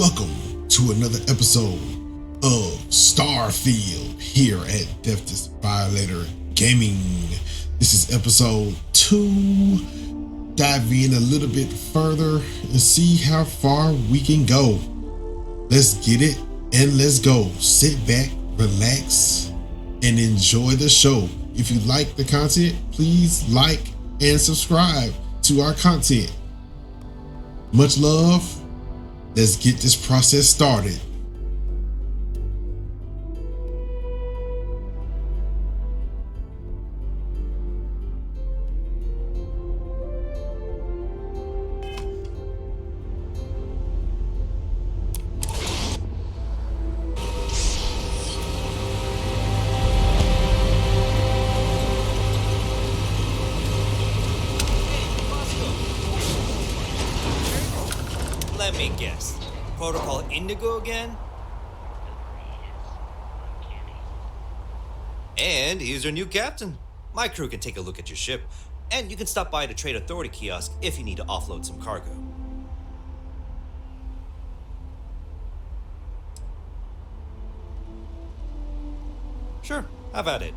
Welcome to another episode of Starfield here at Bethesda Violator Gaming. This is episode 2. Dive in a little bit further and see how far we can go. Let's get it and let's go. Sit back, relax, and enjoy the show. If you like the content, please like and subscribe to our content. Much love. Let's get this process started. Let me guess. Protocol Indigo again? And he's your new captain. My crew can take a look at your ship, and you can stop by the Trade Authority kiosk if you need to offload some cargo. Sure, have at it.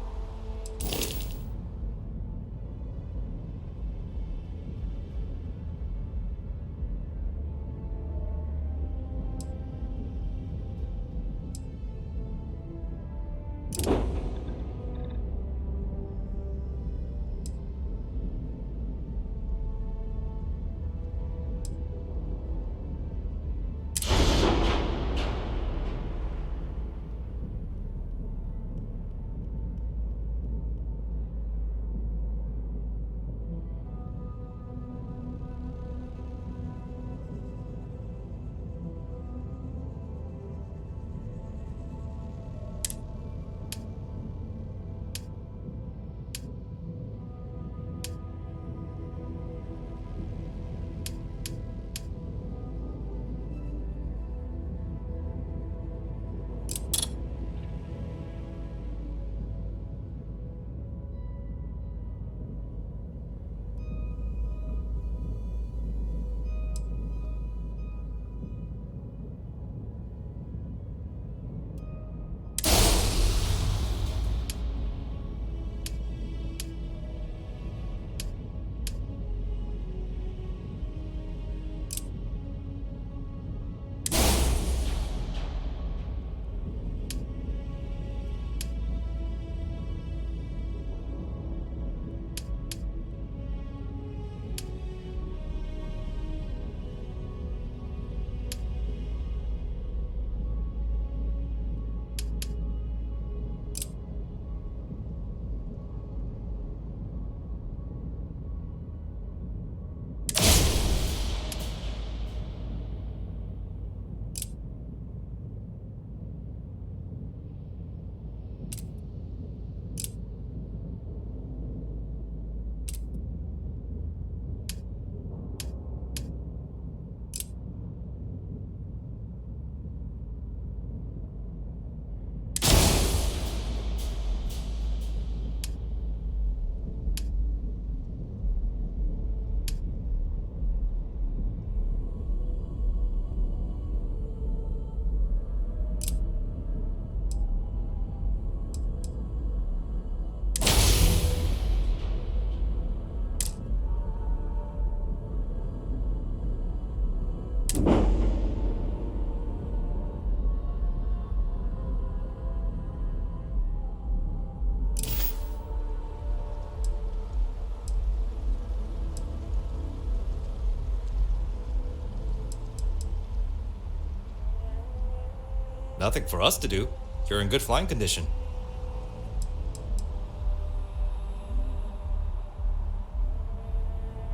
Nothing for us to do. You're in good flying condition.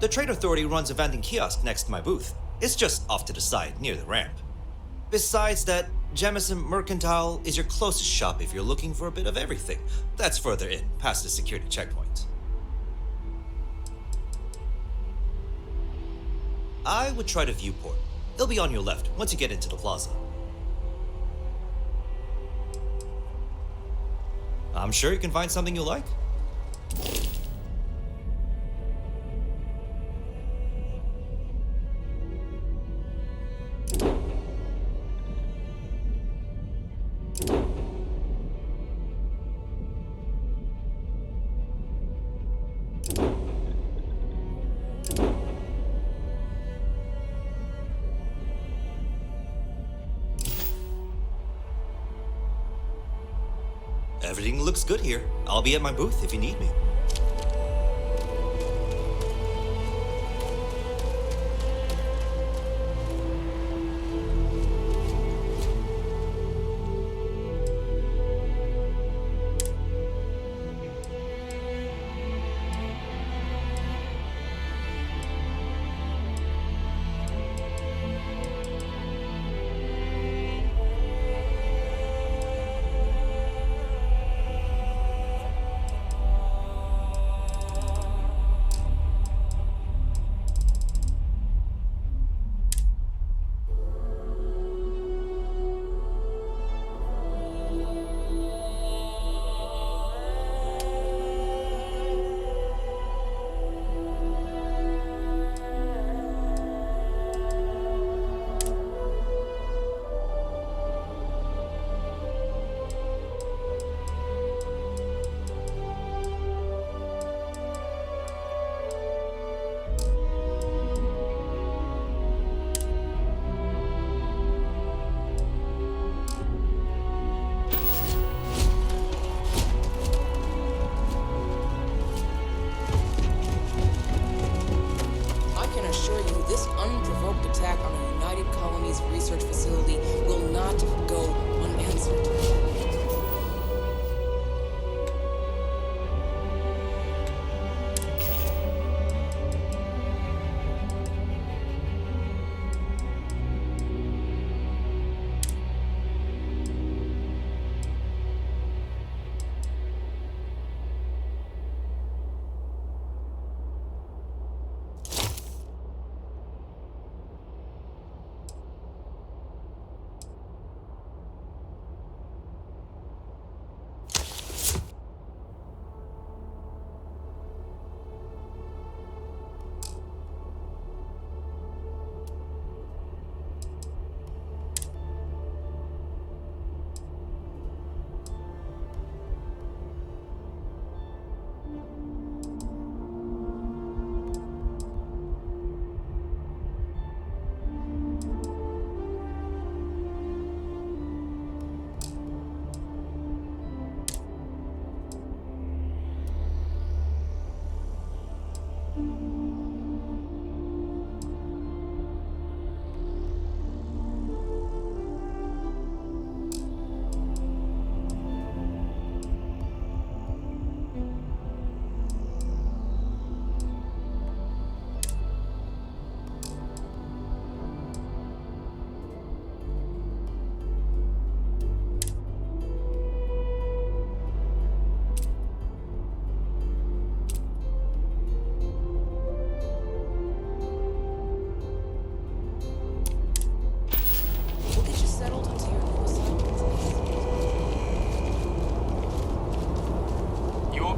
The Trade Authority runs a vending kiosk next to my booth. It's just off to the side, near the ramp. Besides that, Jemison Mercantile is your closest shop if you're looking for a bit of everything. That's further in, past the security checkpoint. I would try the viewport. It'll be on your left once you get into the plaza. I'm sure you can find something you like. Everything looks good here. I'll be at my booth if you need me.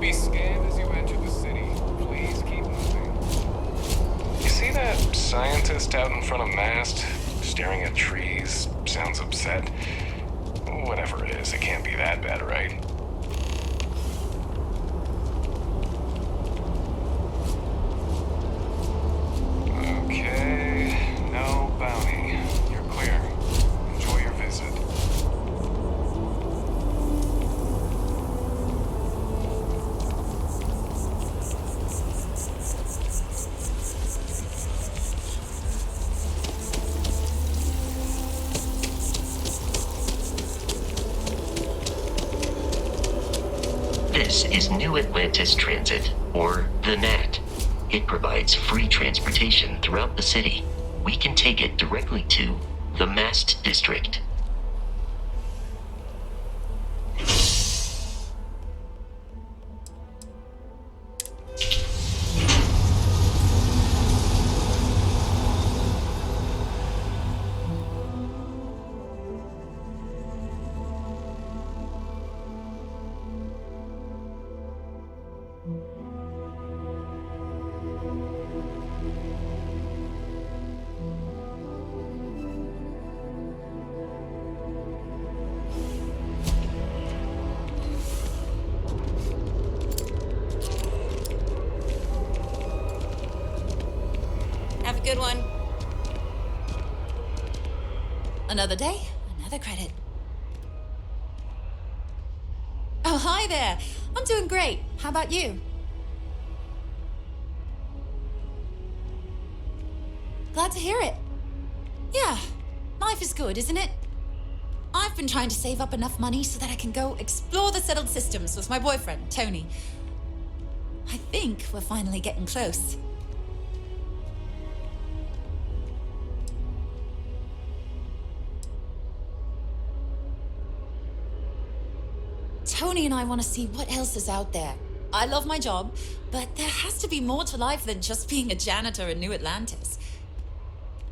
Be scanned as you enter the city. Please keep moving. You see that scientist out in front of mast, staring at trees, sounds upset? Whatever it is, it can't be that bad, right? Okay, no bounty. You're clear. Enjoy your visit. This is New Atlantis Transit, or the NAT. It provides free transportation throughout the city. We can take it directly to the Mast District. Have a good one. Another day, another credit. Oh, hi. Hi there. I'm doing great. How about you? Glad to hear it. Yeah, life is good, isn't it? I've been trying to save up enough money so that I can go explore the settled systems with my boyfriend, Tony. I think we're finally getting close. Tony and I want to see what else is out there. I love my job, but there has to be more to life than just being a janitor in New Atlantis.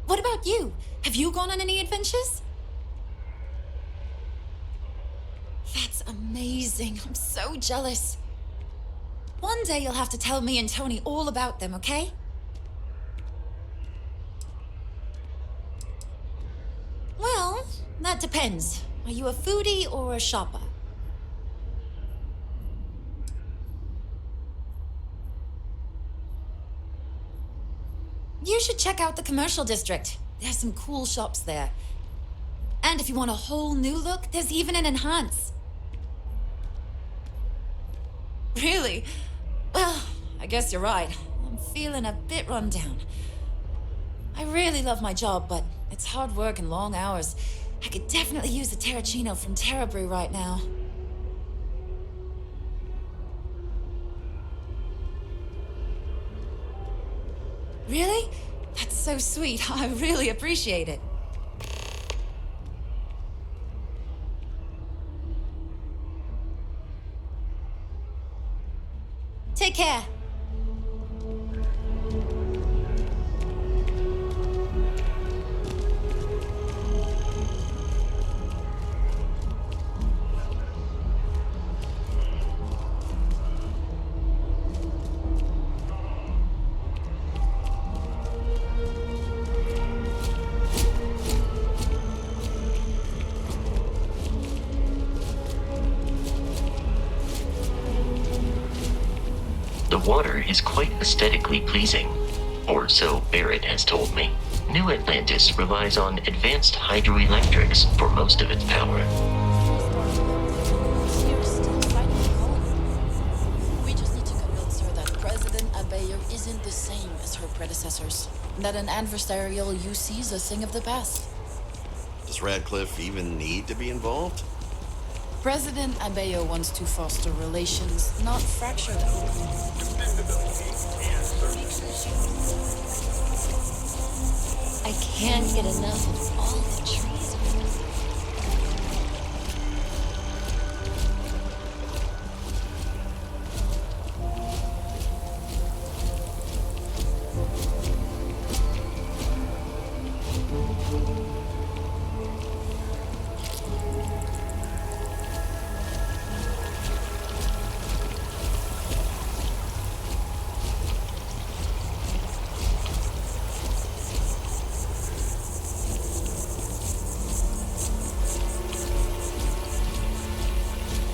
What about you? Have you gone on any adventures? That's amazing. I'm so jealous. One day you'll have to tell me and Tony all about them, okay? Well, that depends. Are you a foodie or a shopper? You should check out the commercial district. There's some cool shops there. And if you want a whole new look, there's even an enhance. Really? Well, I guess you're right. I'm feeling a bit run down. I really love my job, but it's hard work and long hours. I could definitely use a Terracino from Terra Brew right now. Really? That's so sweet. I really appreciate it. Take care. The water is quite aesthetically pleasing, or so Barrett has told me. New Atlantis relies on advanced hydroelectrics for most of its power. We just need to convince her that President Abeyo isn't the same as her predecessors. That an adversarial UC is a thing of the past. Does Radcliffe even need to be involved? President Abeyo wants to foster relations, not fracture them. I can't get enough of all the trees.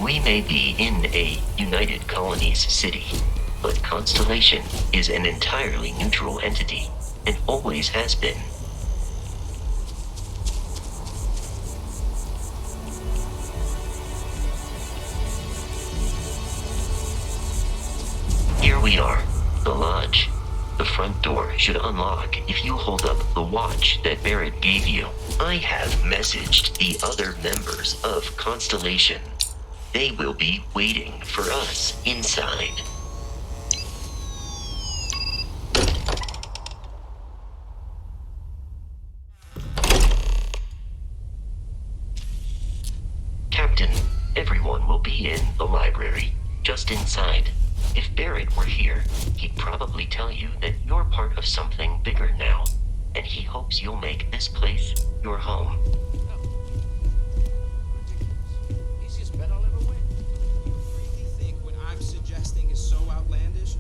We may be in a United Colonies city, but Constellation is an entirely neutral entity, and always has been. Here we are, the lodge. The front door should unlock if you hold up the watch that Barrett gave you. I have messaged the other members of Constellation. They will be waiting for us inside. Captain, everyone will be in the library, just inside. If Barrett were here, he'd probably tell you that you're part of something bigger now, and he hopes you'll make this place your home. Easiest bet I'll ever win. You really think what I'm suggesting is so outlandish?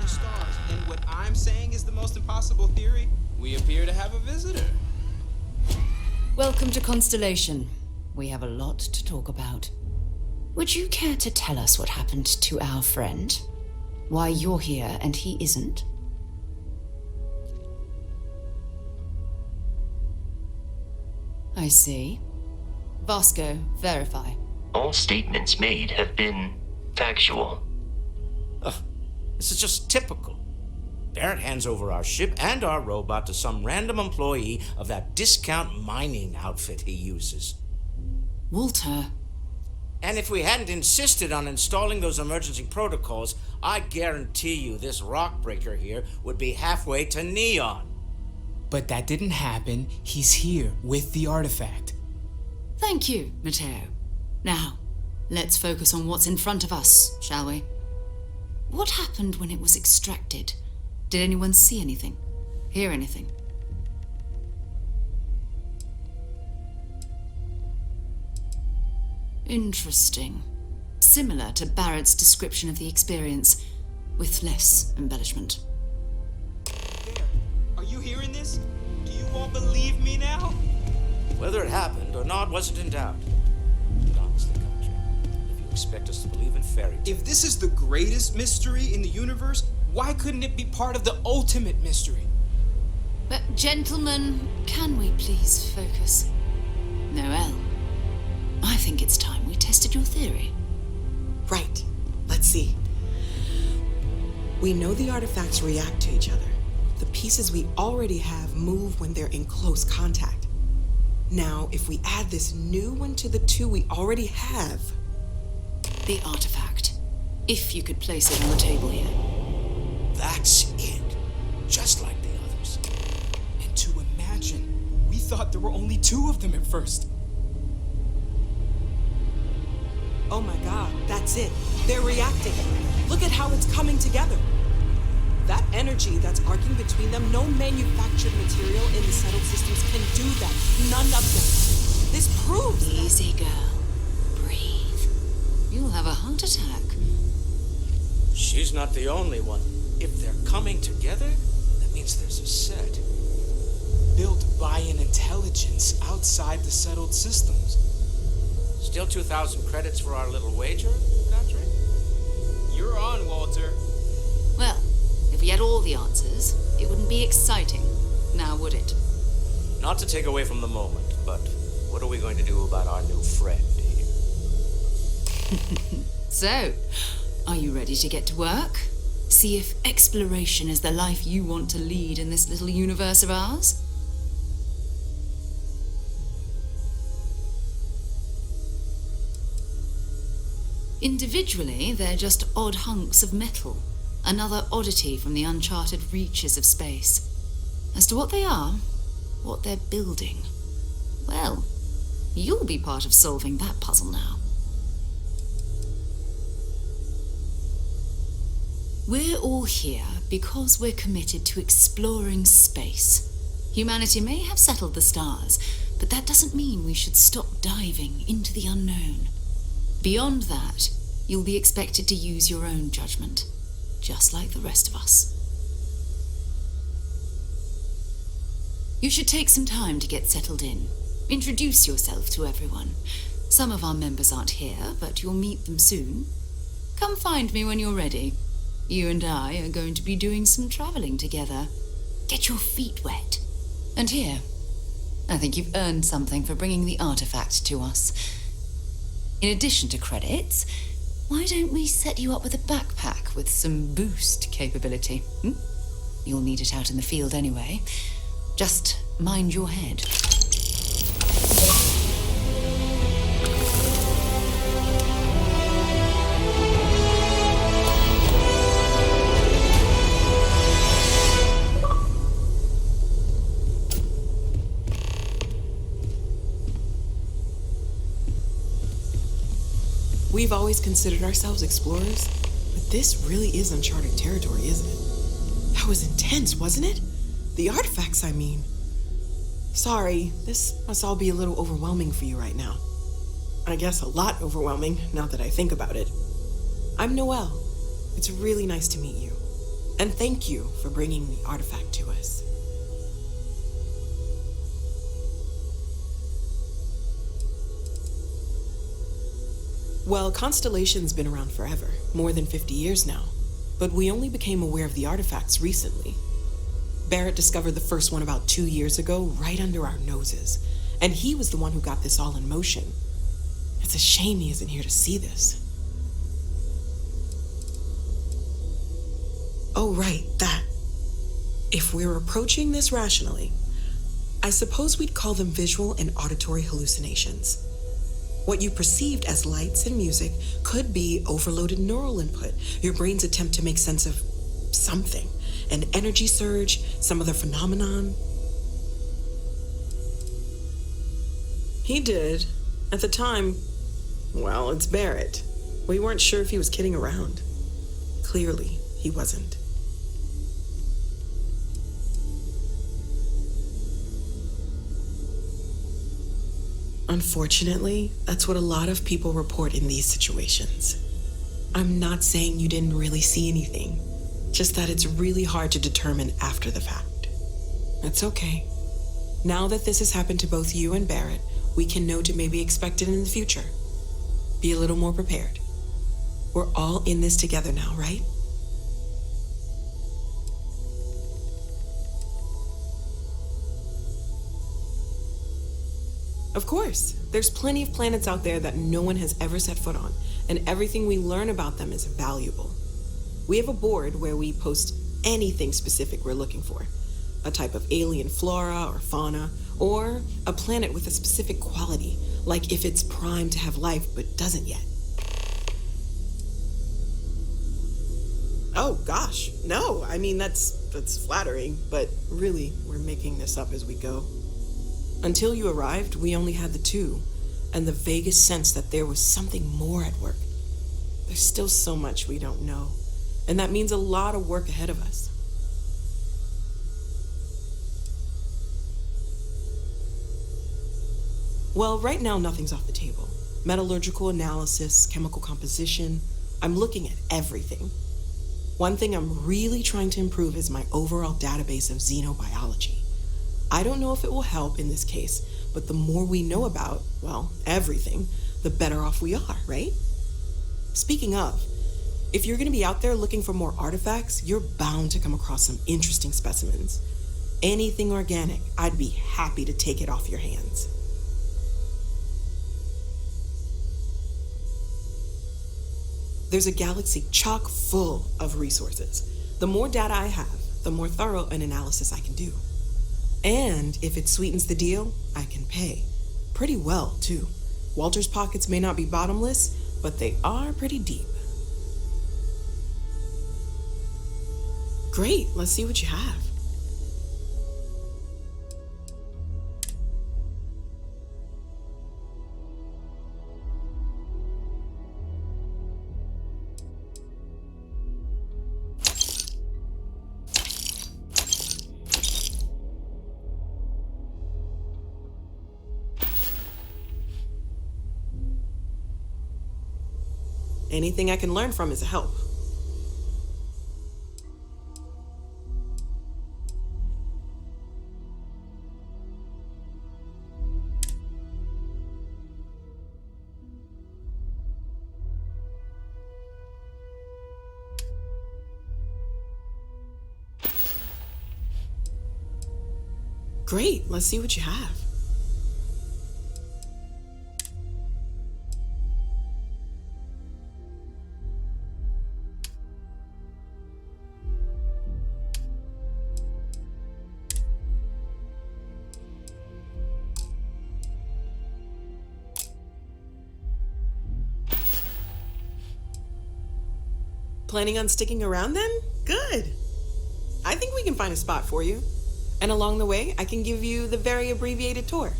Stars, and what I'm saying is the most impossible theory? We appear to have a visitor. Welcome to Constellation. We have a lot to talk about. Would you care to tell us what happened to our friend? Why you're here and he isn't? I see. Vasco, verify. All statements made have been factual. This is just typical. Barrett hands over our ship and our robot to some random employee of that discount mining outfit he uses. Walter. And if we hadn't insisted on installing those emergency protocols, I guarantee you this rock breaker here would be halfway to Neon. But that didn't happen. He's here with the artifact. Thank you, Matteo. Now, let's focus on what's in front of us, shall we? What happened when it was extracted? Did anyone see anything? Hear anything? Interesting. Similar to Barrett's description of the experience, with less embellishment. There. Are you hearing this? Do you all believe me now? Whether it happened or not wasn't in doubt. But honestly, Country, if you expect us to believe in fairy tales... If this is the greatest mystery in the universe, why couldn't it be part of the ultimate mystery? But gentlemen, can we please focus? Noel, I think it's time we tested your theory. Right. Let's see. We know the artifacts react to each other. The pieces we already have move when they're in close contact. Now, if we add this new one to the two we already have... The artifact. If you could place it on the table here. That's it. Just like the others. And to imagine, we thought there were only 2 of them at first. Oh my god, that's it. They're reacting. Look at how it's coming together. That energy that's arcing between them, no manufactured material in the settled systems can do that. None of them. This proves Easy, girl. Breathe. You'll have a heart attack. She's not the only one. If they're coming together, that means there's a set. Built by an intelligence outside the settled systems. Still 2,000 credits for our little wager, Country? You're on, Walter. Well, if we had all the answers, it wouldn't be exciting, now would it? Not to take away from the moment, but what are we going to do about our new friend here? So, are you ready to get to work? See if exploration is the life you want to lead in this little universe of ours? Individually, they're just odd hunks of metal. Another oddity from the uncharted reaches of space. As to what they are, what they're building, well, you'll be part of solving that puzzle now. We're all here because we're committed to exploring space. Humanity may have settled the stars, but that doesn't mean we should stop diving into the unknown. Beyond that, you'll be expected to use your own judgment, just like the rest of us. You should take some time to get settled in. Introduce yourself to everyone. Some of our members aren't here, but you'll meet them soon. Come find me when you're ready. You and I are going to be doing some traveling together. Get your feet wet. And here, I think you've earned something for bringing the artifact to us. In addition to credits, why don't we set you up with a backpack with some boost capability? You'll need it out in the field anyway. Just mind your head. We've always considered ourselves explorers, but this really is uncharted territory, isn't it? That was intense, wasn't it? The artifacts, I mean. Sorry, this must all be a little overwhelming for you right now. I guess a lot overwhelming, now that I think about it. I'm Noelle. It's really nice to meet you. And thank you for bringing the artifact to us. Well, Constellation's been around forever, more than 50 years now. But we only became aware of the artifacts recently. Barrett discovered the first one about 2 years ago, right under our noses. And he was the one who got this all in motion. It's It's a shame he isn't here to see this. Oh, right, that. If we're approaching this rationally, I suppose we'd call them visual and auditory hallucinations. What you perceived as lights and music could be overloaded neural input, your brain's attempt to make sense of something, an energy surge, some other phenomenon. He did. At the time, well, it's Barrett. We weren't sure if he was kidding around. Clearly, he wasn't. Unfortunately, that's what a lot of people report in these situations. I'm not saying you didn't really see anything, just that it's really hard to determine after the fact. That's okay. Now that this has happened to both you and Barrett, we can know to maybe expect it in the future. Be a little more prepared. We're all in this together now, right? Of course, there's plenty of planets out there that no one has ever set foot on, and everything we learn about them is valuable. We have a board where we post anything specific we're looking for. A type of alien flora or fauna, or a planet with a specific quality, like if it's primed to have life but doesn't yet. Oh gosh, no, I mean that's flattering, but really, we're making this up as we go. Until you arrived, we only had the two, and the vaguest sense that there was something more at work. There's still so much we don't know, and that means a lot of work ahead of us. Well, right now nothing's off the table. Metallurgical analysis, chemical composition, I'm looking at everything. One thing I'm really trying to improve is my overall database of xenobiology. I don't know if it will help in this case, but the more we know about, well, everything, the better off we are, right? Speaking of, if you're going to be out there looking for more artifacts, you're bound to come across some interesting specimens. Anything organic, I'd be happy to take it off your hands. There's a galaxy chock full of resources. The more data I have, the more thorough an analysis I can do. And if it sweetens the deal, I can pay. Pretty well, too. Walter's pockets may not be bottomless, but they are pretty deep. Great, let's see what you have. Anything I can learn from is a help. Great, let's see what you have. Planning on sticking around then? Good. I think we can find a spot for you. And along the way, I can give you the very abbreviated tour.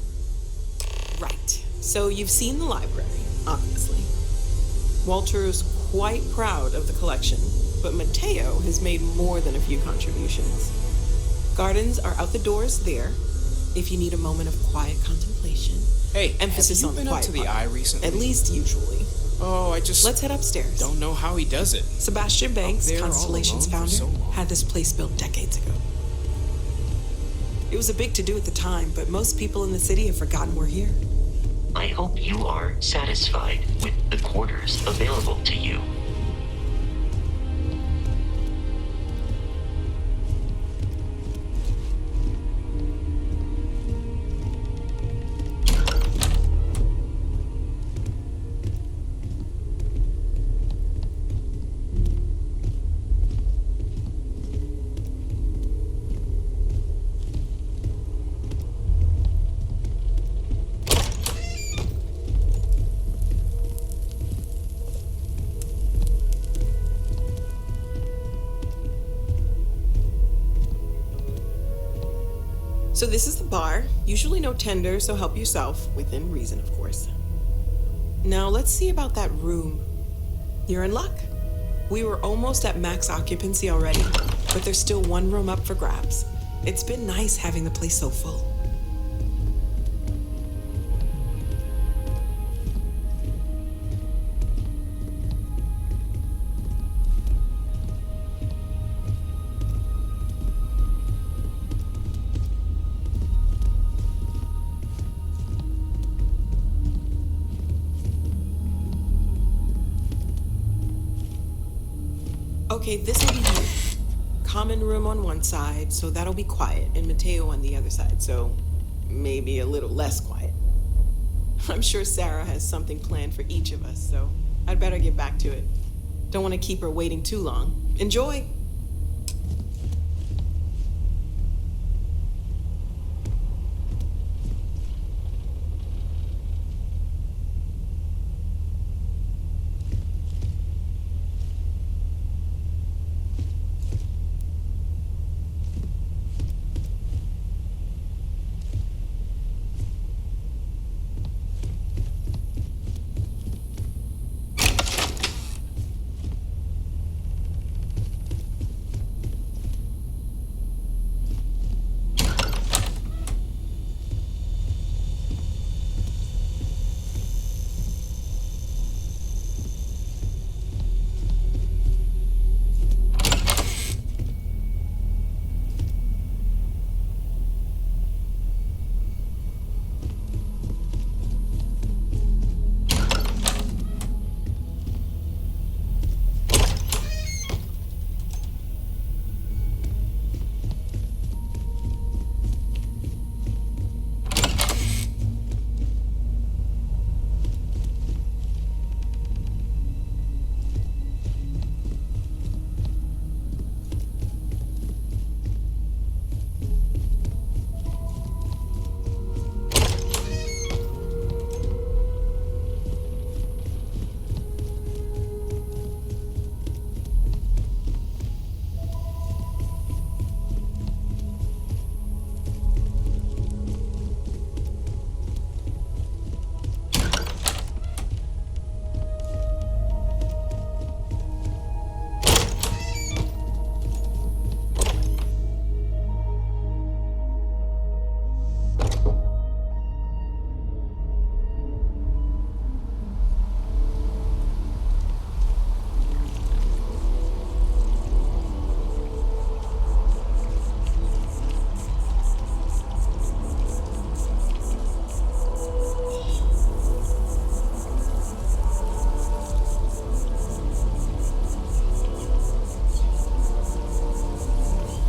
Right. So you've seen the library, obviously. Walter's quite proud of the collection, but Mateo has made more than a few contributions. Gardens are out the doors there, if you need a moment of quiet contemplation. Hey, Emphasis have you on the been up quiet to the part. eye recently? At least usually. Oh, I just Let's head upstairs. don't know how he does it. Sebastian Banks, Up there all Constellation's alone for founder, so long. had this place built decades ago. It was a big to-do at the time, but most people in the city have forgotten we're here. I hope you are satisfied with the quarters available to you. So this is the bar. Usually no tender, so help yourself. Within reason, of course. Now let's see about that room. You're in luck. We were almost at max occupancy already, but there's still one room up for grabs. It's been nice having the place so full. Okay, this will be you. Common room on one side, so that'll be quiet, and Mateo on the other side, so maybe a little less quiet. I'm sure Sarah has something planned for each of us, so I'd better get back to it. Don't want to keep her waiting too long. Enjoy!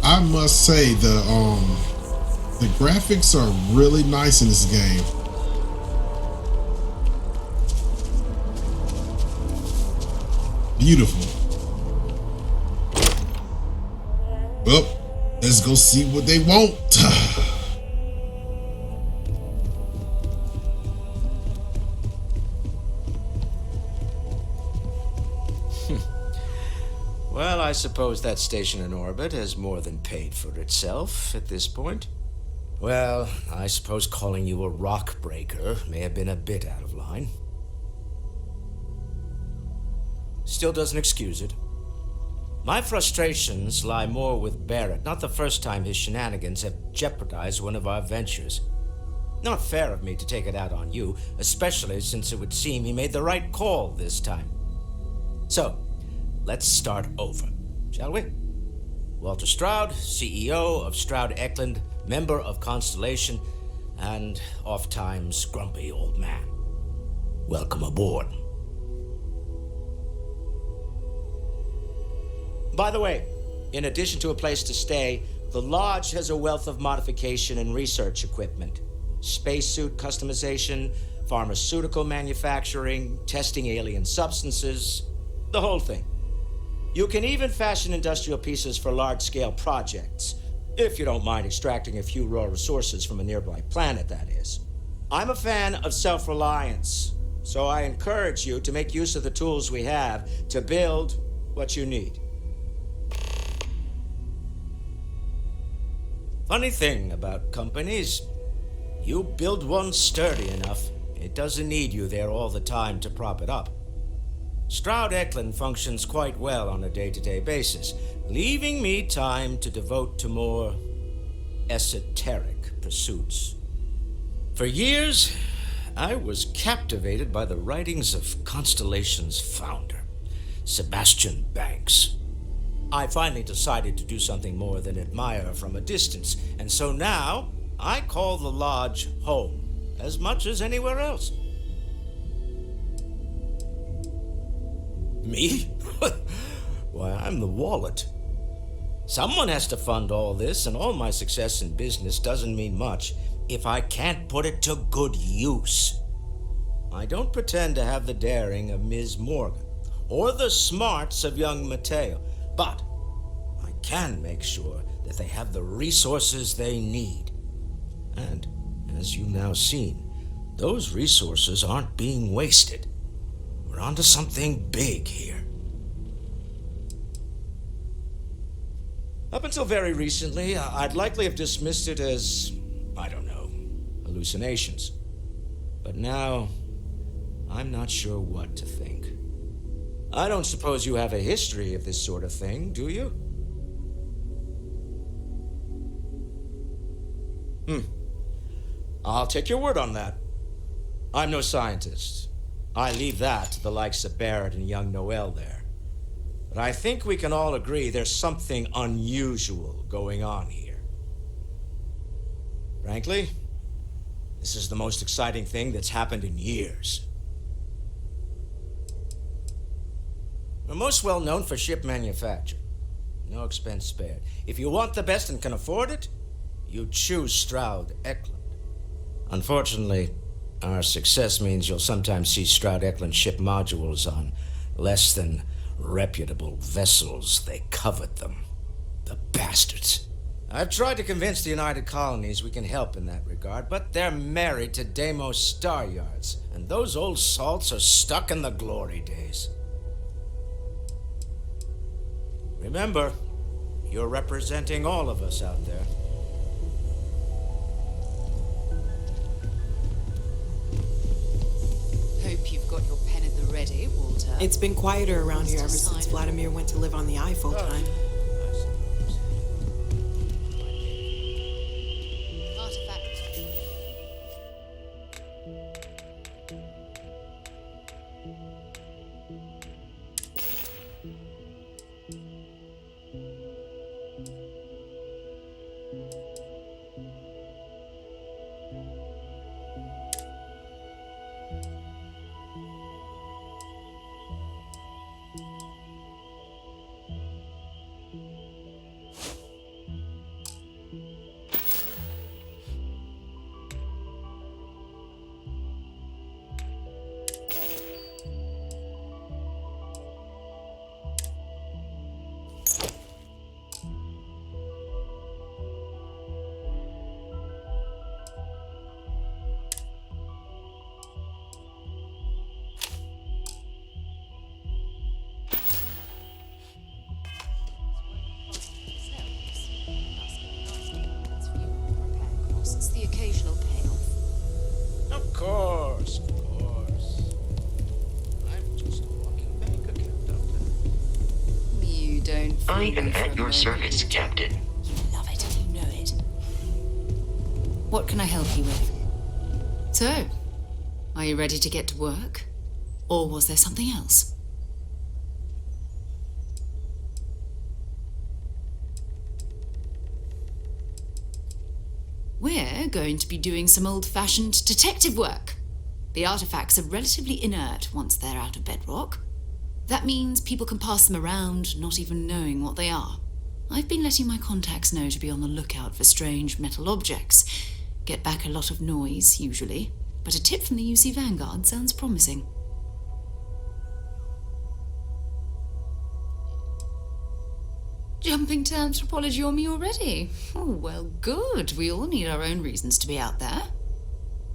I must say the graphics are really nice in this game. Beautiful. Well, let's go see what they want. Well, I suppose that station in orbit has more than paid for itself at this point. Well, I suppose calling you a rock breaker may have been a bit out of line. Still doesn't excuse it. My frustrations lie more with Barrett, not the first time his shenanigans have jeopardized one of our ventures. Not fair of me to take it out on you, especially since it would seem he made the right call this time. So, let's start over, shall we? Walter Stroud, CEO of Stroud Eklund, member of Constellation, and oft-times grumpy old man. Welcome aboard. By the way, in addition to a place to stay, the lodge has a wealth of modification and research equipment. Spacesuit customization, pharmaceutical manufacturing, testing alien substances, the whole thing. You can even fashion industrial pieces for large-scale projects, if you don't mind extracting a few raw resources from a nearby planet, that is. I'm a fan of self-reliance, so I encourage you to make use of the tools we have to build what you need. Funny thing about companies, you build one sturdy enough, it doesn't need you there all the time to prop it up. Stroud Eklund functions quite well on a day-to-day basis, leaving me time to devote to more esoteric pursuits. For years, I was captivated by the writings of Constellation's founder, Sebastian Banks. I finally decided to do something more than admire from a distance, and so now I call the lodge home as much as anywhere else. Me? Why, I'm the wallet. Someone has to fund all this, and all my success in business doesn't mean much if I can't put it to good use. I don't pretend to have the daring of Ms. Morgan or the smarts of young Mateo, but I can make sure that they have the resources they need. And, as you've now seen, those resources aren't being wasted. We're onto something big here. Up until very recently, I'd likely have dismissed it as, I don't know, hallucinations. But now, I'm not sure what to think. I don't suppose you have a history of this sort of thing, do you? I'll take your word on that. I'm no scientist. I leave that to the likes of Barrett and young Noel there. But I think we can all agree there's something unusual going on here. Frankly, this is the most exciting thing that's happened in years. We're most well known for ship manufacture. No expense spared. If you want the best and can afford it, you choose Stroud Eklund. Unfortunately, our success means you'll sometimes see Stroud Eklund ship modules on less than reputable vessels. They covet them. The bastards. I've tried to convince the United Colonies we can help in that regard, but they're married to Deimos Star Yards, and those old salts are stuck in the glory days. Remember, you're representing all of us out there. Hope you've got your pen at the ready, Walter. It's been quieter around here ever since Vladimir went to live on the eye full-time. I am at your service, Captain. You love it and you know it. What can I help you with? So, are you ready to get to work? Or was there something else? We're going to be doing some old-fashioned detective work. The artifacts are relatively inert once they're out of bedrock. That means people can pass them around, not even knowing what they are. I've been letting my contacts know to be on the lookout for strange metal objects. Get back a lot of noise, usually, but a tip from the UC Vanguard sounds promising. Jumping to anthropology on me already? Oh, well, good. We all need our own reasons to be out there.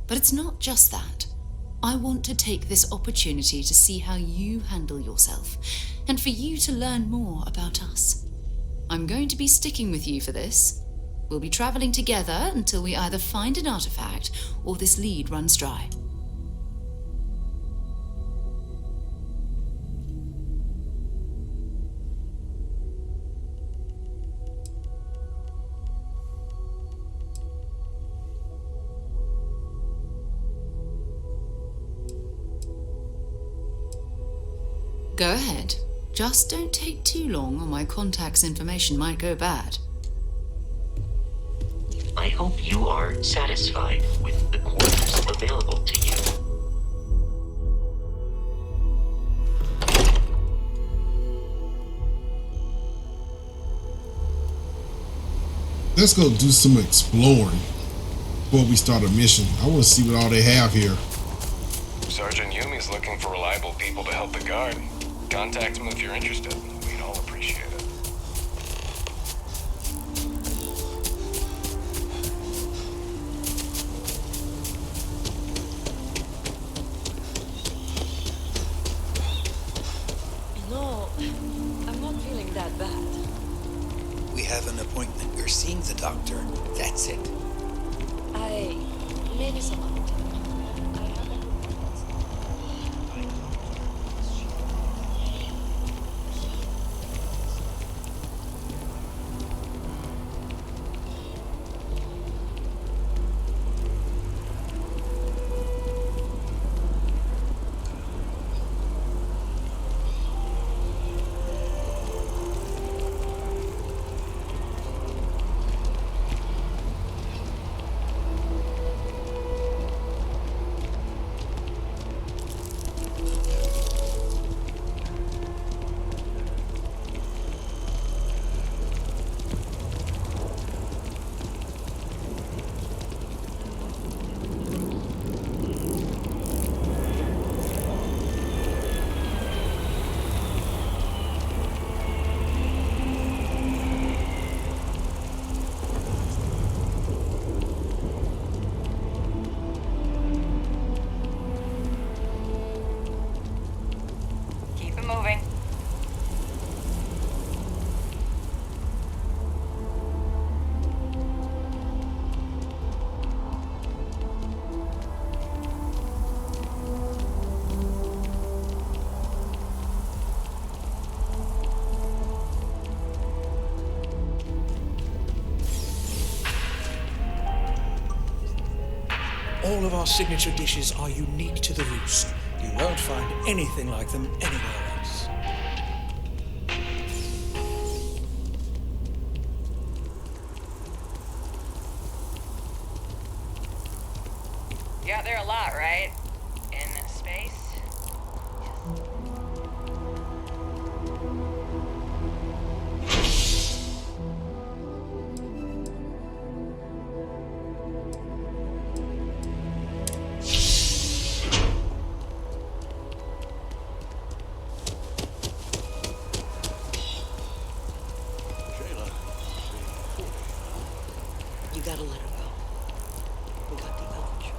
But it's not just that. I want to take this opportunity to see how you handle yourself, and for you to learn more about us. I'm going to be sticking with you for this. We'll be traveling together until we either find an artifact or this lead runs dry. Go ahead. Just don't take too long or my contact's information might go bad. I hope you are satisfied with the quarters available to you. Let's go do some exploring before we start a mission. I want to see what all they have here. Sergeant Yumi's looking for reliable people to help the guard. Contact him if you're interested. We'd all appreciate it. No, I'm not feeling that bad. We have an appointment. You're seeing the doctor. That's it. Maybe some other time. All of our signature dishes are unique to the Roost. You won't find anything like them anywhere else. You out there a lot, right? In space? You gotta let her go. We got the Elch.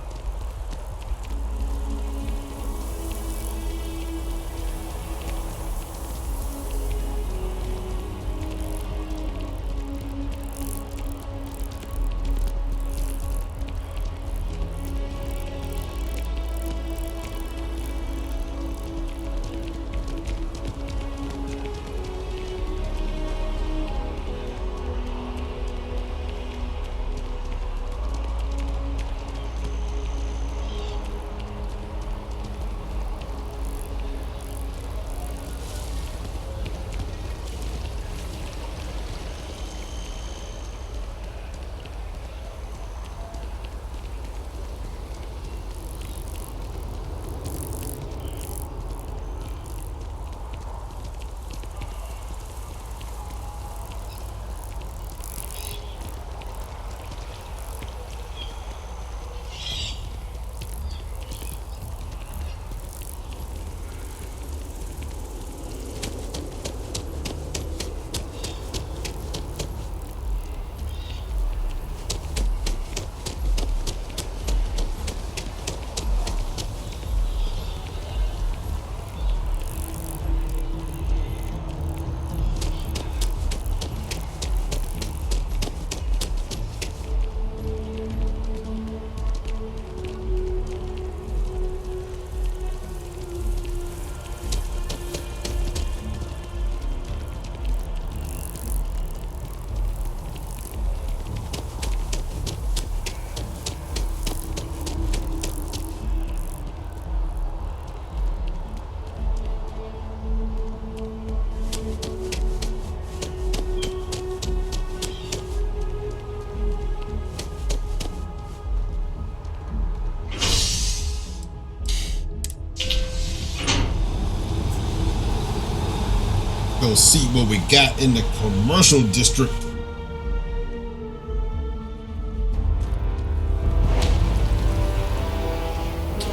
go see what we got in the commercial district.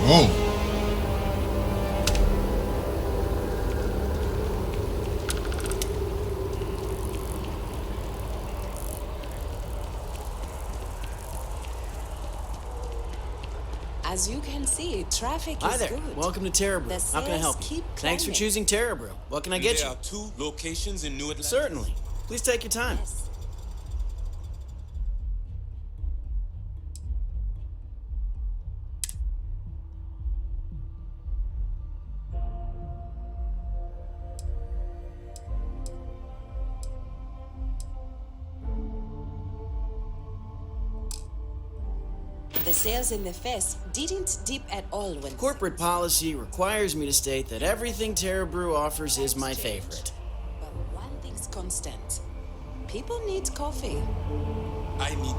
Oh. As you can see, traffic Hi is there. good. Welcome to Terra Brew. The How can I help sales you? keep Thanks for climbing. choosing Terra Brew. What can I get you? There are 2 locations in New Atlanta. Certainly. Please take your time. The sales in the fest didn't dip at all when Corporate policy requires me to state that everything Terra Brew offers is my Times change. favorite. But one thing's constant. People need coffee. I need.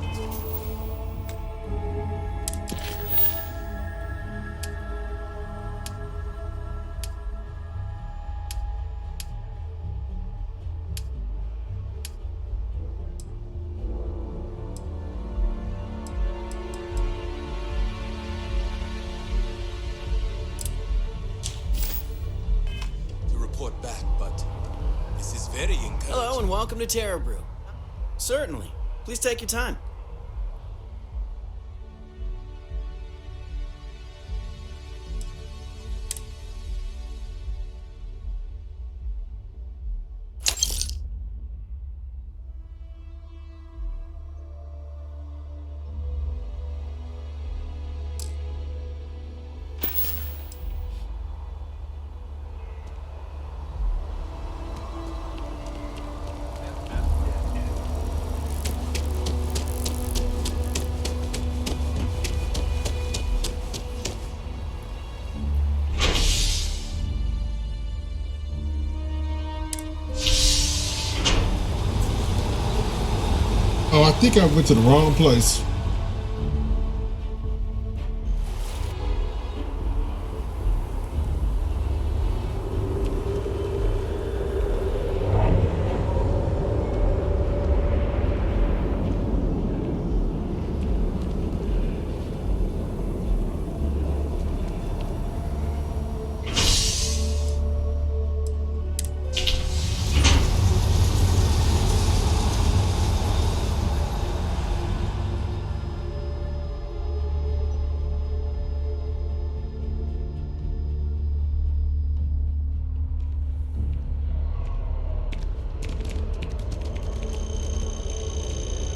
To report back, but this is very encouraging. Hello and welcome to Terra Brew. Certainly. Please take your time. Oh, I think I went to the wrong place.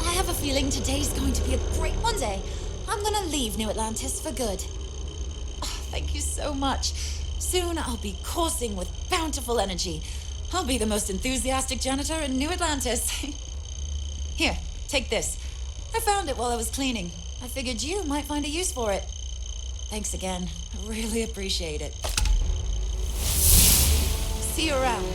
I have a feeling today's going to be a great Monday. I'm gonna leave New Atlantis for good. Oh, thank you so much. Soon I'll be coursing with bountiful energy. I'll be the most enthusiastic janitor in New Atlantis. Here, take this. I found it while I was cleaning. I figured you might find a use for it. Thanks again. I really appreciate it. See you around.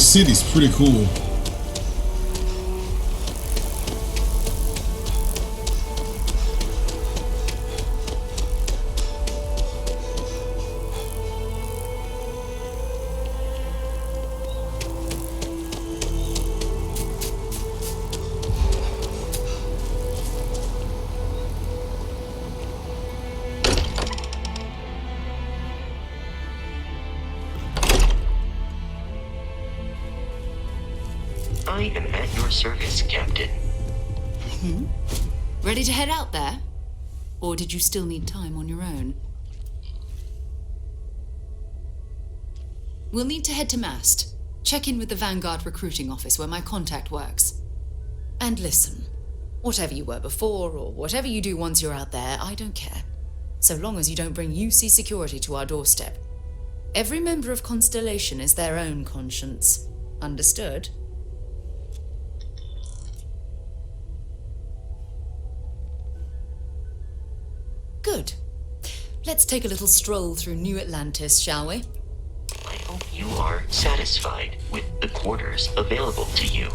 this city's pretty cool. I am at your service, Captain. Ready to head out there? Or did you still need time on your own? We'll need to head to Mast. Check in with the Vanguard recruiting office where my contact works. And listen, whatever you were before or whatever you do once you're out there, I don't care. So long as you don't bring UC security to our doorstep. Every member of Constellation is their own conscience. Understood? Good. Let's take a little stroll through New Atlantis, shall we? I hope you are satisfied with the quarters available to you.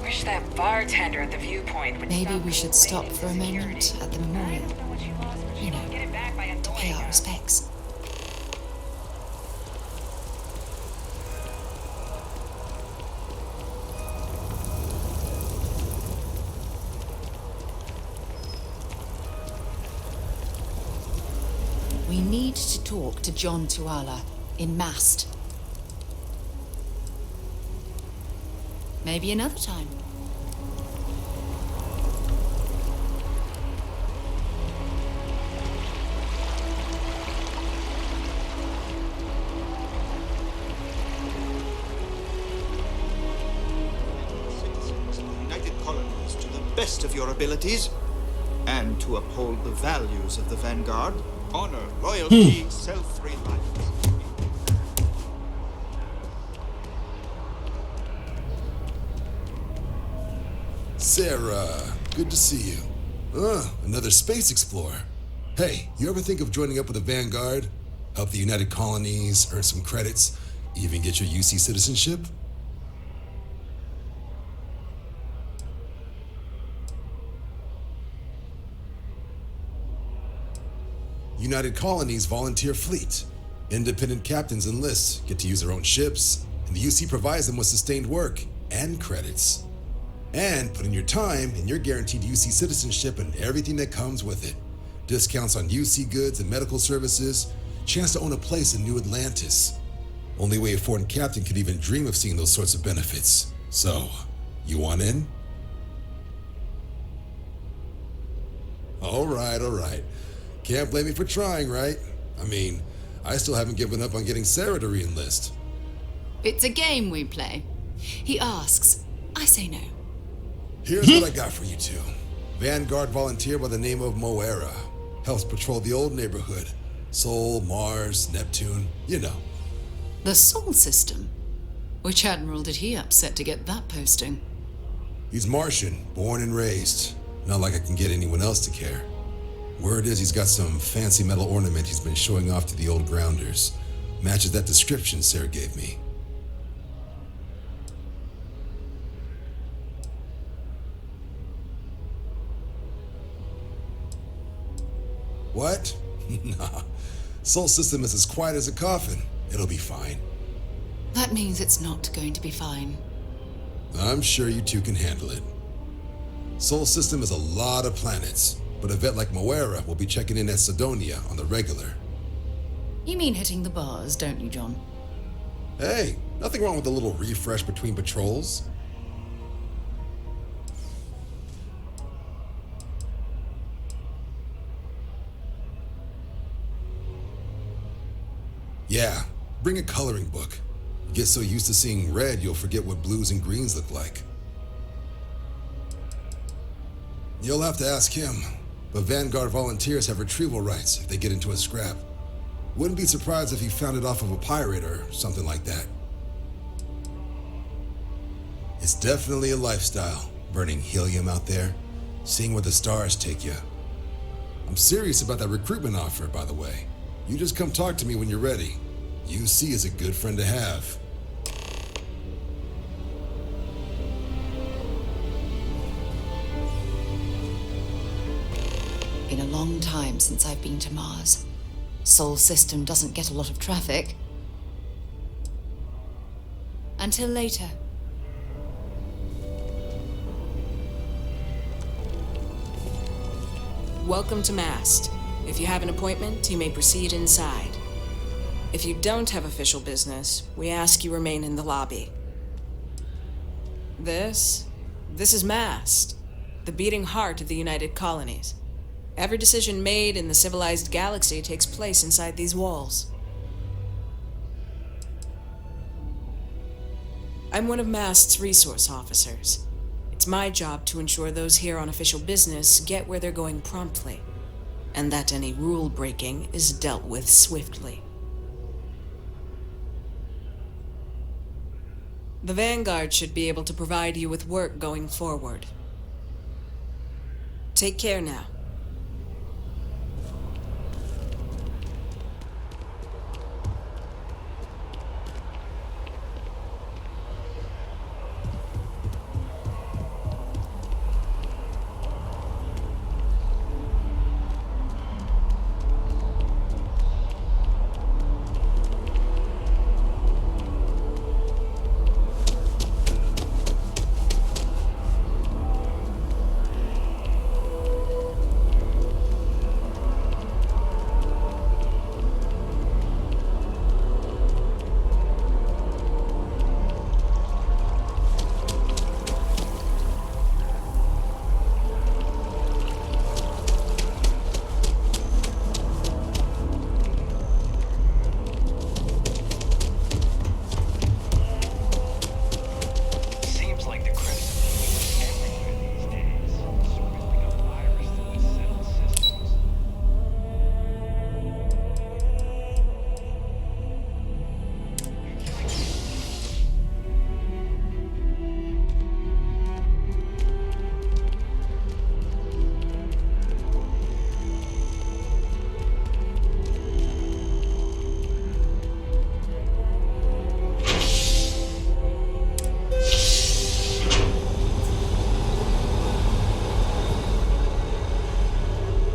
Wish that bartender at the viewpoint would Maybe we should stop for a moment at the memorial. You know, to pay our respects. We need to talk to John Tuala in Mast. Maybe another time. United Colonies to the best of your abilities, and to uphold the values of the Vanguard: honor, loyalty, self-reliance. Sarah, good to see you. Another space explorer. Hey, you ever think of joining up with the Vanguard? Help the United Colonies, earn some credits, even get your UC citizenship? United Colonies volunteer fleet. Independent captains enlist, get to use their own ships, and the UC provides them with sustained work and credits. And put in your time, and you're guaranteed UC citizenship and everything that comes with it. Discounts on UC goods and medical services, chance to own a place in New Atlantis. Only way a foreign captain could even dream of seeing those sorts of benefits. So, you want in? All right. Can't blame me for trying, right? I mean, I still haven't given up on getting Sarah to re-enlist. It's a game we play. He asks, I say no. Here's what I got for you two. Vanguard volunteer by the name of Moira. Helps patrol the old neighborhood. Sol, Mars, Neptune, you know. The Sol system? Which admiral did he upset to get that posting? He's Martian, born and raised. Not like I can get anyone else to care. Word is he's got some fancy metal ornament he's been showing off to the old grounders. Matches that description Sarah gave me. What? Nah. Sol system is as quiet as a coffin. It'll be fine. That means it's not going to be fine. I'm sure you two can handle it. Sol system is a lot of planets, but a vet like Moira will be checking in at Sidonia on the regular. You mean hitting the bars, don't you, John? Hey, nothing wrong with a little refresh between patrols. Yeah, bring a coloring book. You get so used to seeing red, you'll forget what blues and greens look like. You'll have to ask him, but Vanguard volunteers have retrieval rights if they get into a scrap. Wouldn't be surprised if he found it off of a pirate or something like that. It's definitely a lifestyle, burning helium out there, seeing where the stars take you. I'm serious about that recruitment offer, by the way. You just come talk to me when you're ready. UC is a good friend to have. Been a long time since I've been to Mars. Sol system doesn't get a lot of traffic. Until later. Welcome to Mast. If you have an appointment, you may proceed inside. If you don't have official business, we ask you remain in the lobby. This is Mast, the beating heart of the United Colonies. Every decision made in the civilized galaxy takes place inside these walls. I'm one of Mast's resource officers. It's my job to ensure those here on official business get where they're going promptly, and that any rule breaking is dealt with swiftly. The Vanguard should be able to provide you with work going forward. Take care now.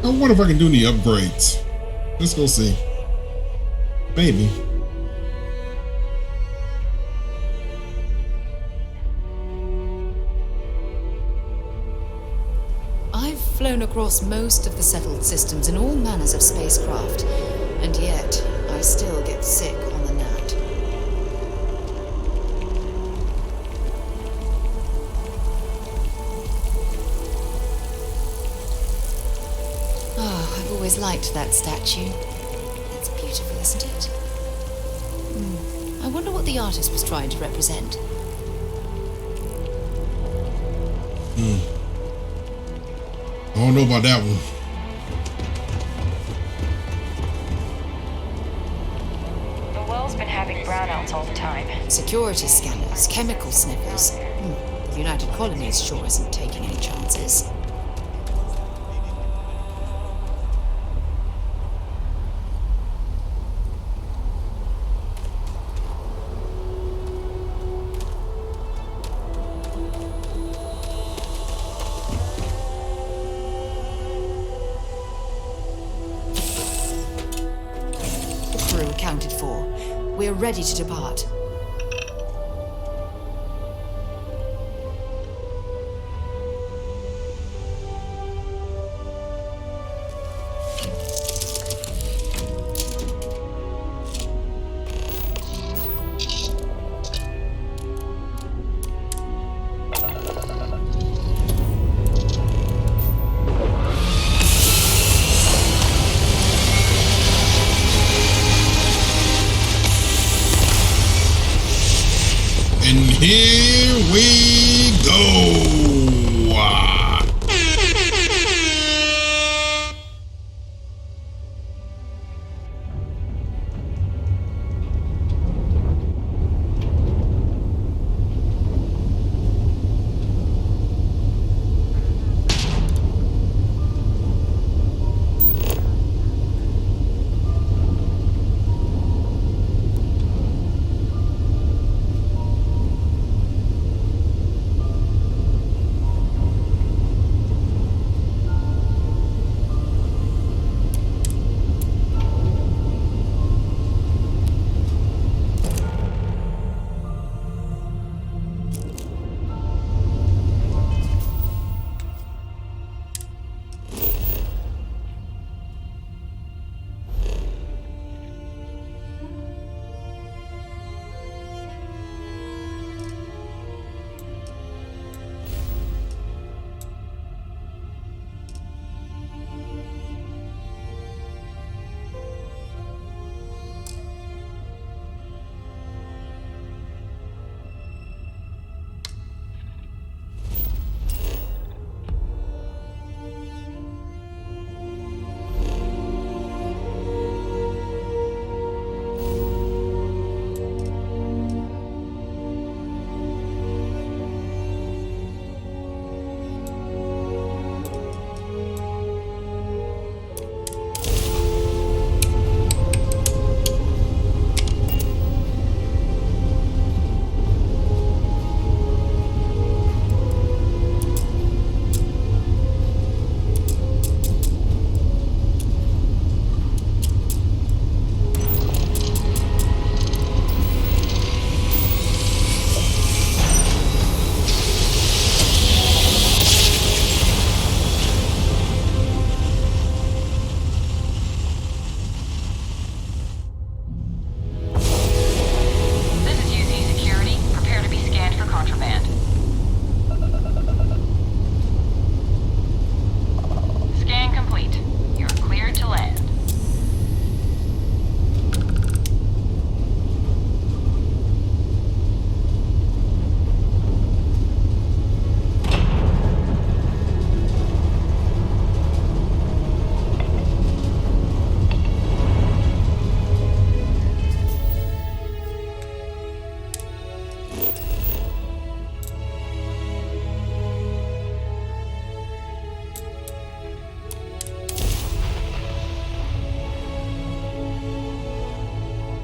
I wonder if I can do any upgrades. Let's go see. Maybe. I've flown across most of the settled systems in all manners of spacecraft, and yet I still get sick on the gnat. Oh, I've always liked that statue. It's beautiful, isn't it? I wonder what the artist was trying to represent. I don't know about that one. The well's been having brownouts all the time. Security scanners, chemical sniffers. The United Colonies sure isn't taking any chances. Accounted for. We're ready to depart. And here we go.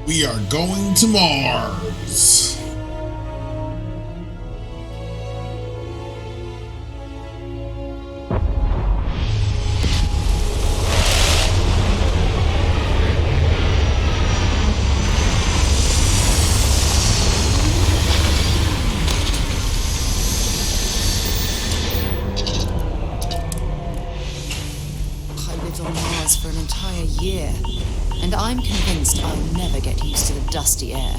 We are going to Mars. gas for an entire year, and I'm convinced I'll never get used to the dusty air.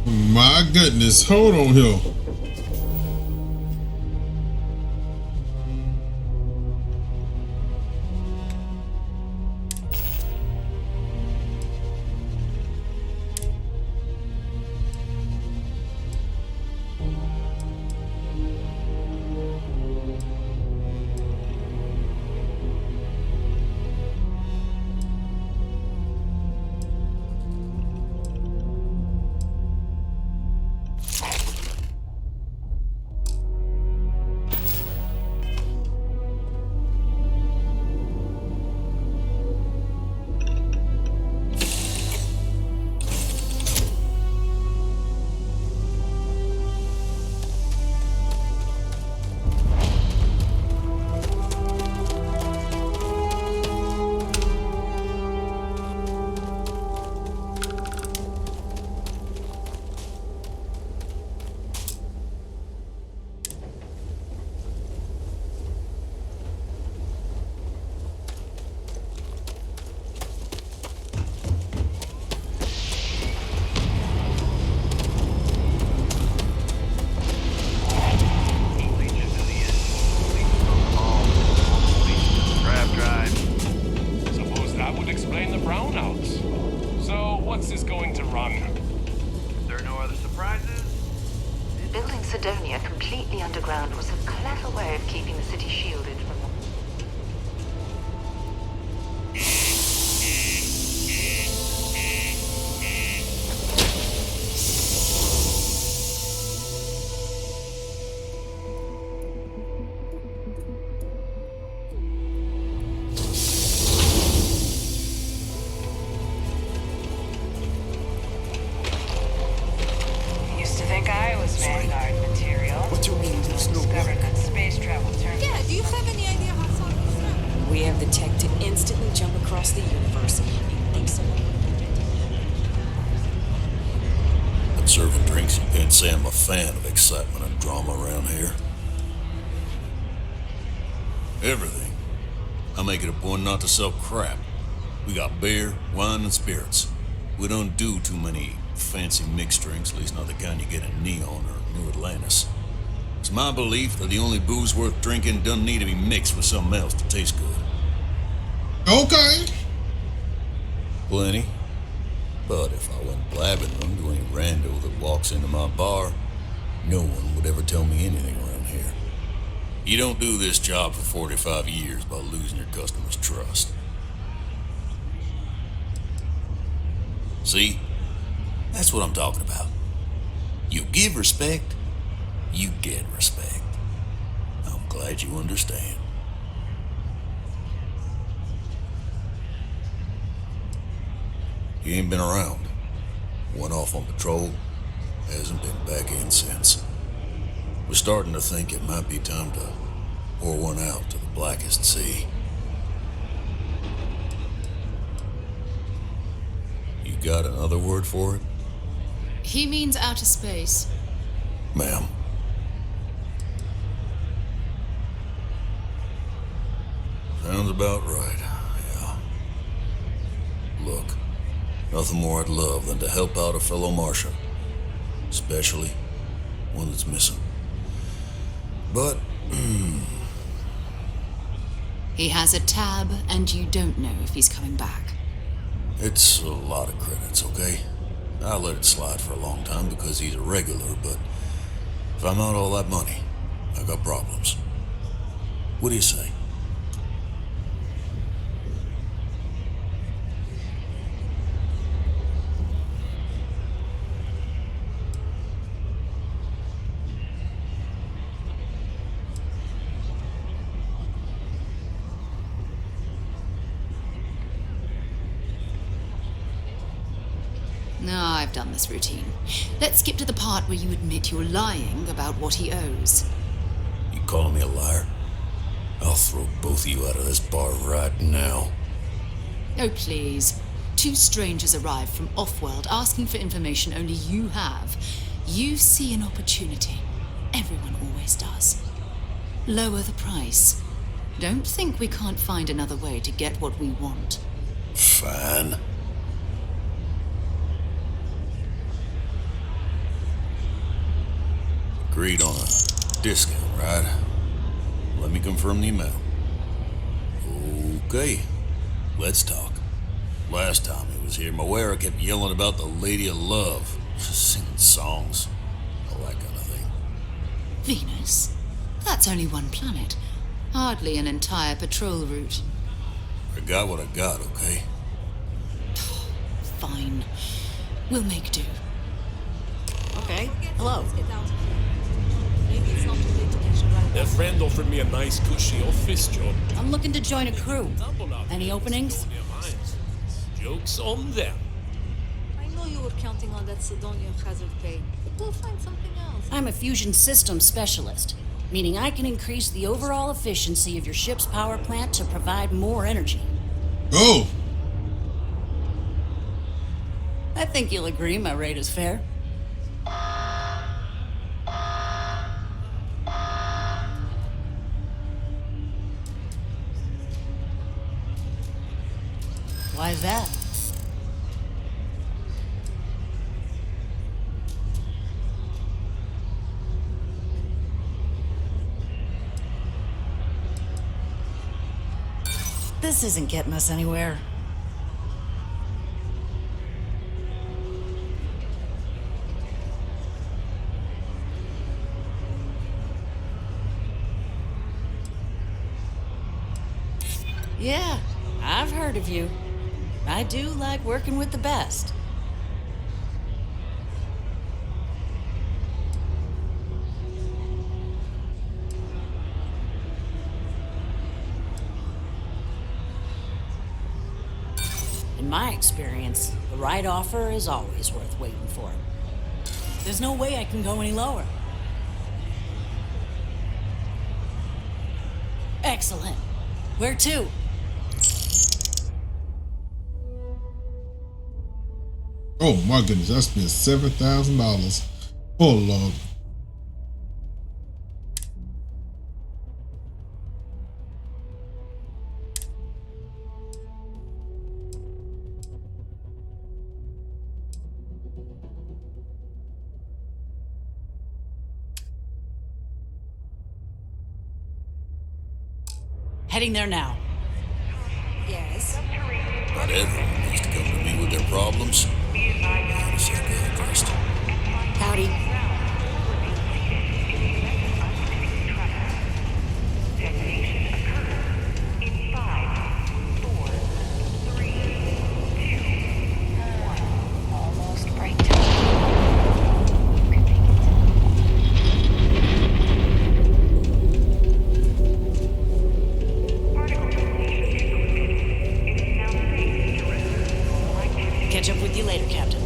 My goodness, hold on here. Say I'm a fan of excitement and drama around here. Everything. I make it a point not to sell crap. We got beer, wine, and spirits. We don't do too many fancy mixed drinks, at least not the kind you get in Neon or New Atlantis. It's my belief that the only booze worth drinking doesn't need to be mixed with something else to taste good. Okay. Plenty. But if I went blabbing them to any rando that walks into my bar, no one would ever tell me anything around here. You don't do this job for 45 years by losing your customers' trust. See? That's what I'm talking about. You give respect, you get respect. I'm glad you understand. He ain't been around. Went off on patrol. Hasn't been back in since. We're starting to think it might be time to pour one out to the blackest sea. You got another word for it? He means outer space. Ma'am. Sounds about right, yeah. Look. Nothing more I'd love than to help out a fellow Martian, especially one that's missing. But, He has a tab, and you don't know if he's coming back. It's a lot of credits, okay? I let it slide for a long time because he's a regular, but if I'm out all that money, I got problems. What do you say? No, I've done this routine. Let's skip to the part where you admit you're lying about what he owes. You calling me a liar? I'll throw both of you out of this bar right now. Oh, please. Two strangers arrive from off-world asking for information only you have. You see an opportunity. Everyone always does. Lower the price. Don't think we can't find another way to get what we want. Fine. Agreed on a discount, right? Let me confirm the amount. Okay, let's talk. Last time he was here, Moira kept yelling about the Lady of Love, singing songs, all that kind of thing. Venus? That's only one planet. Hardly an entire patrol route. I got what I got, okay? Fine. We'll make do. Okay, hello. Their friend offered me a nice cushy office job. I'm looking to join a crew. Any openings? Joke's on them. I know you were counting on that Sidonian hazard pay, but we'll find something else. I'm a fusion systems specialist, meaning I can increase the overall efficiency of your ship's power plant to provide more energy. Oh! I think you'll agree my rate is fair. Why is that? This isn't getting us anywhere. Yeah, I've heard of you. I do like working with the best. In my experience, the right offer is always worth waiting for. There's no way I can go any lower. Excellent. Where to? Oh my goodness, I spent $7,000. Oh Lord. Heading there now. Yes. Not everyone needs to come to me with their problems. First. Howdy. Catch up with you later, Captain.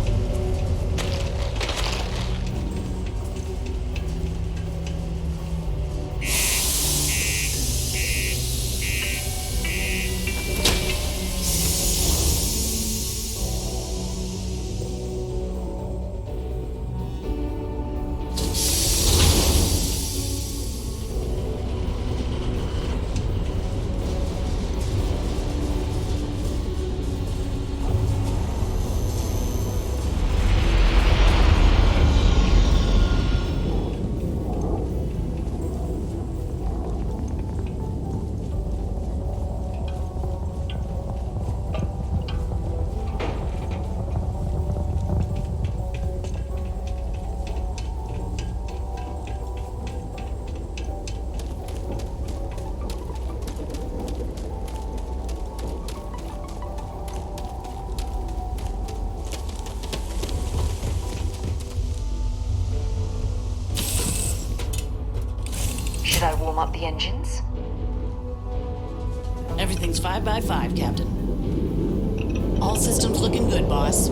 Should I warm up the engines? Everything's 5 by 5, Captain. All systems looking good, boss.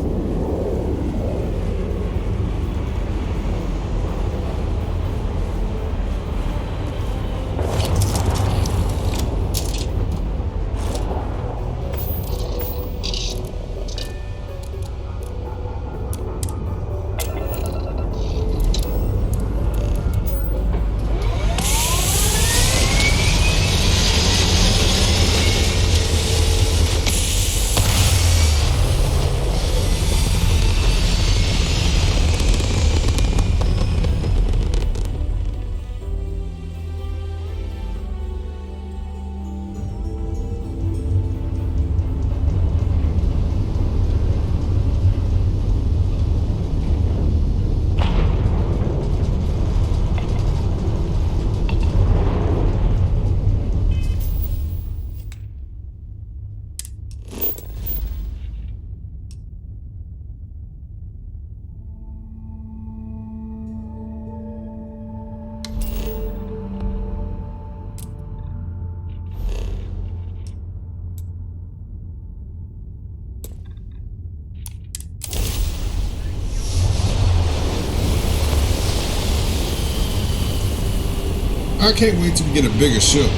I can't wait to get a bigger ship.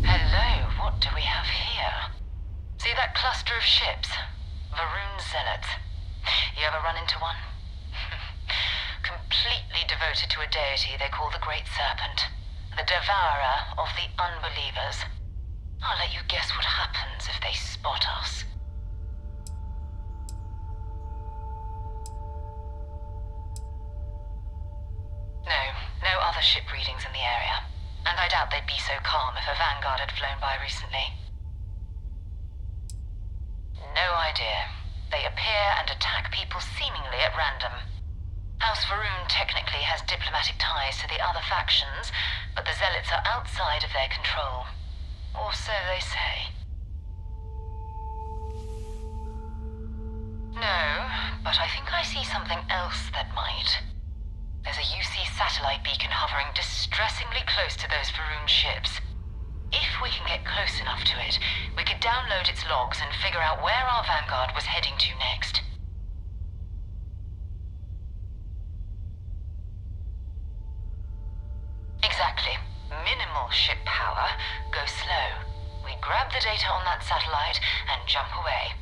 Hello, what do we have here? See that cluster of ships? Varun Zealots. You ever run into one? Completely devoted to a deity they call the Great Serpent, the devourer of the unbelievers. I'll let you guess what happens if they spot us. No other ship readings in the area, and I doubt they'd be so calm if a vanguard had flown by recently. No idea. They appear and attack people seemingly at random. House Varun technically has diplomatic ties to the other factions, but the Zealots are outside of their control. Or so they say. No, but I think I see something else that might. There's a UC satellite beacon hovering distressingly close to those Varun ships. If we can get close enough to it, we could download its logs and figure out where our vanguard was heading to next. Exactly. Minimal ship power, go slow. We grab the data on that satellite and jump away.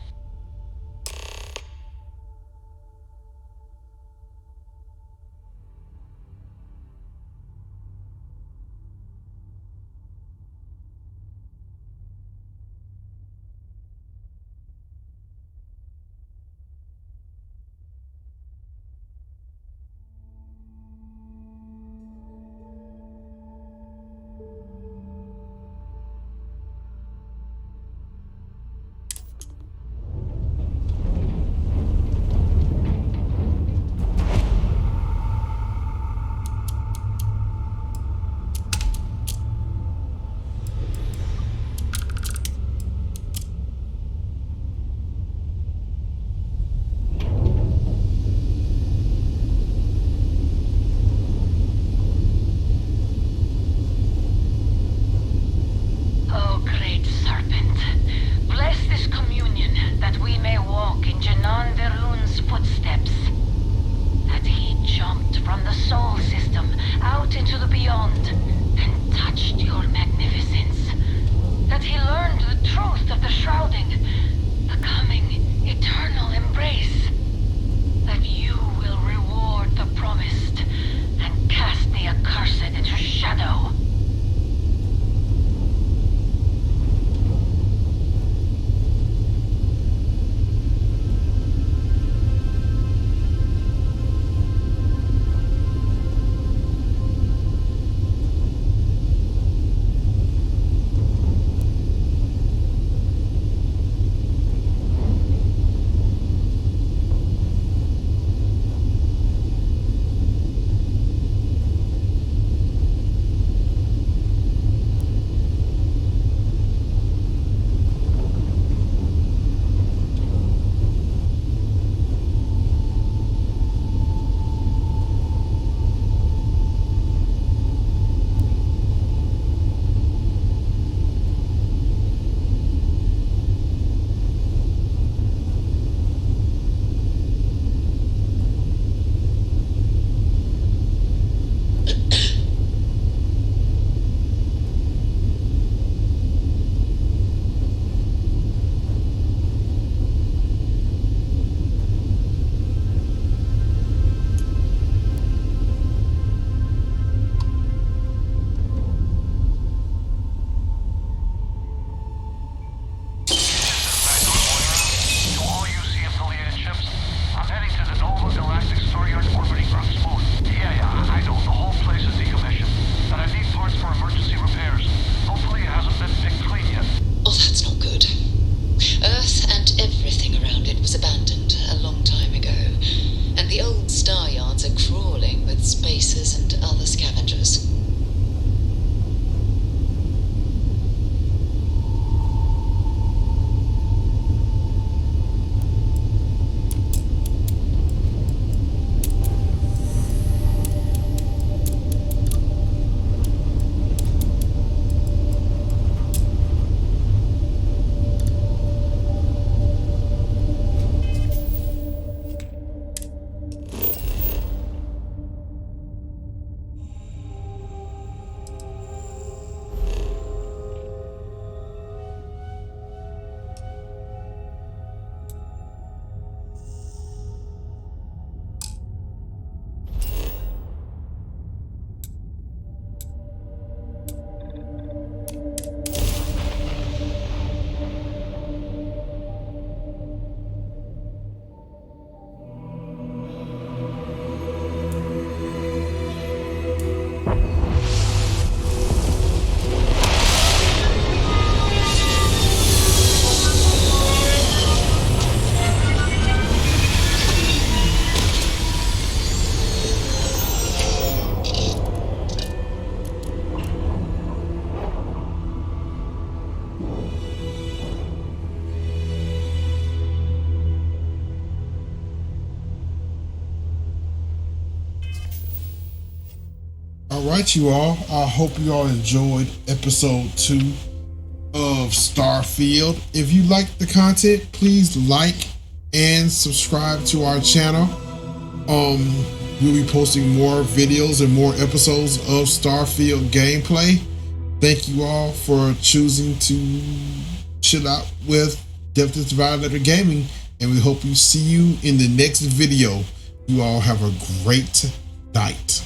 right, you all. I hope you all enjoyed episode 2 of Starfield. If you like the content, please like and subscribe to our channel. We'll be posting more videos and more episodes of Starfield gameplay. Thank you all for choosing to chill out with Bethesda Violator Gaming, and we hope we see you in the next video. You all have a great night.